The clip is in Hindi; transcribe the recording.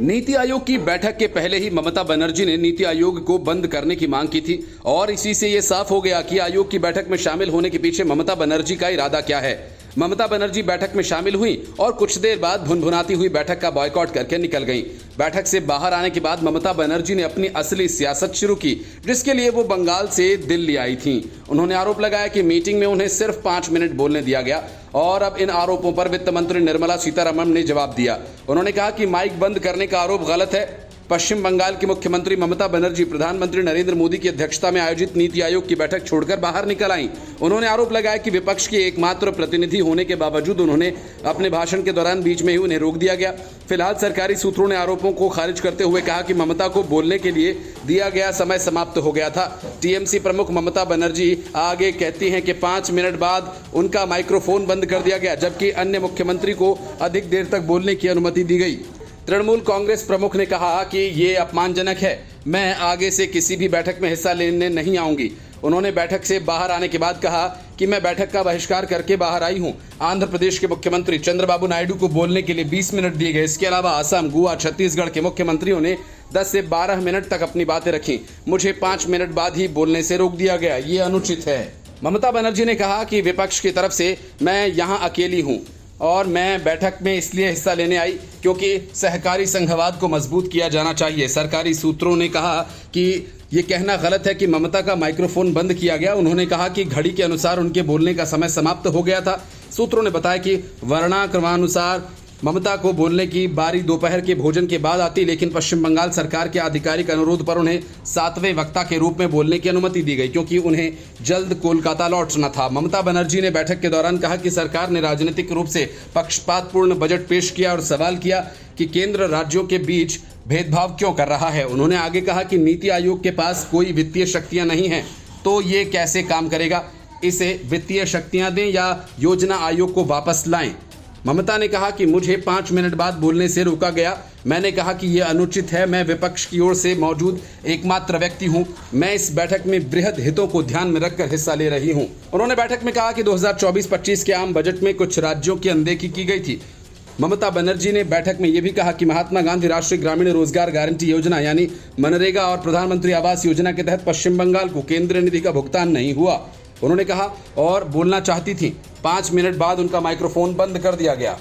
नीति आयोग की बैठक के पहले ही ममता बनर्जी ने नीति आयोग को बंद करने की मांग की थी और इसी से ये साफ हो गया कि आयोग की बैठक में शामिल होने के पीछे ममता बनर्जी का इरादा क्या है। ममता बनर्जी बैठक में शामिल हुई और कुछ देर बाद भुनभुनाती हुई बैठक का बॉयकॉट करके निकल गईं। बैठक से बाहर आने के बाद ममता बनर्जी ने अपनी असली सियासत शुरू की, जिसके लिए वो बंगाल से दिल्ली आई थीं। उन्होंने आरोप लगाया कि मीटिंग में उन्हें सिर्फ 5 मिनट बोलने दिया गया और अब इन आरोपों पर वित्त मंत्री निर्मला सीतारमण ने जवाब दिया। उन्होंने कहा कि माइक बंद करने का आरोप गलत है। पश्चिम बंगाल की मुख्यमंत्री ममता बनर्जी प्रधानमंत्री नरेंद्र मोदी की अध्यक्षता में आयोजित नीति आयोग की बैठक छोड़कर बाहर निकल आईं। उन्होंने आरोप लगाया कि विपक्ष के एकमात्र प्रतिनिधि होने के बावजूद उन्होंने अपने भाषण के दौरान बीच में ही उन्हें रोक दिया गया। फिलहाल सरकारी सूत्रों ने आरोपों को खारिज करते हुए कहा कि ममता को बोलने के लिए दिया गया समय समाप्त हो गया था। टीएमसी प्रमुख ममता बनर्जी आगे कहती हैं कि 5 मिनट बाद उनका माइक्रोफोन बंद कर दिया गया, जबकि अन्य मुख्यमंत्री को अधिक देर तक बोलने की अनुमति दी गई। तृणमूल कांग्रेस प्रमुख ने कहा कि ये अपमानजनक है, मैं आगे से किसी भी बैठक में हिस्सा लेने नहीं आऊंगी। उन्होंने बैठक से बाहर आने के बाद कहा कि मैं बैठक का बहिष्कार करके बाहर आई हूं। आंध्र प्रदेश के मुख्यमंत्री चंद्रबाबू नायडू को बोलने के लिए 20 मिनट दिए गए। इसके अलावा असम, गोवा, छत्तीसगढ़ के मुख्यमंत्रियों ने 10 से 12 मिनट तक अपनी बातें रखी। मुझे 5 मिनट बाद ही बोलने से रोक दिया गया, ये अनुचित है। ममता बनर्जी ने कहा कि विपक्ष की तरफ से मैं यहाँ अकेली हूँ और मैं बैठक में इसलिए हिस्सा लेने आई क्योंकि सहकारी संघवाद को मजबूत किया जाना चाहिए। सरकारी सूत्रों ने कहा कि ये कहना गलत है कि ममता का माइक्रोफोन बंद किया गया। उन्होंने कहा कि घड़ी के अनुसार उनके बोलने का समय समाप्त हो गया था। सूत्रों ने बताया कि वर्णाक्रमानुसार ममता को बोलने की बारी दोपहर के भोजन के बाद आती, लेकिन पश्चिम बंगाल सरकार के आधिकारिक अनुरोध पर उन्हें 7वें वक्ता के रूप में बोलने की अनुमति दी गई क्योंकि उन्हें जल्द कोलकाता लौटना था। ममता बनर्जी ने बैठक के दौरान कहा कि सरकार ने राजनीतिक रूप से पक्षपातपूर्ण बजट पेश किया और सवाल किया कि केंद्र राज्यों के बीच भेदभाव क्यों कर रहा है। उन्होंने आगे कहा कि नीति आयोग के पास कोई वित्तीय शक्तियां नहीं हैं, तो ये कैसे काम करेगा। इसे वित्तीय शक्तियां दें या योजना आयोग को वापस लाएं। ममता ने कहा कि मुझे 5 मिनट बाद बोलने से रोका गया। मैंने कहा कि यह अनुचित है। मैं विपक्ष की ओर से मौजूद एकमात्र व्यक्ति हूं। मैं इस बैठक में बृहद हितों को ध्यान में रखकर हिस्सा ले रही हूं। उन्होंने बैठक में कहा कि 2024-25 के आम बजट में कुछ राज्यों की अनदेखी की गई थी। ममता बनर्जी ने बैठक में यह भी कहा कि महात्मा गांधी राष्ट्रीय ग्रामीण रोजगार गारंटी योजना यानी मनरेगा और प्रधानमंत्री आवास योजना के तहत पश्चिम बंगाल को केंद्रीय निधि का भुगतान नहीं हुआ। उन्होंने कहा और बोलना चाहती थी। 5 मिनट बाद उनका माइक्रोफोन बंद कर दिया गया।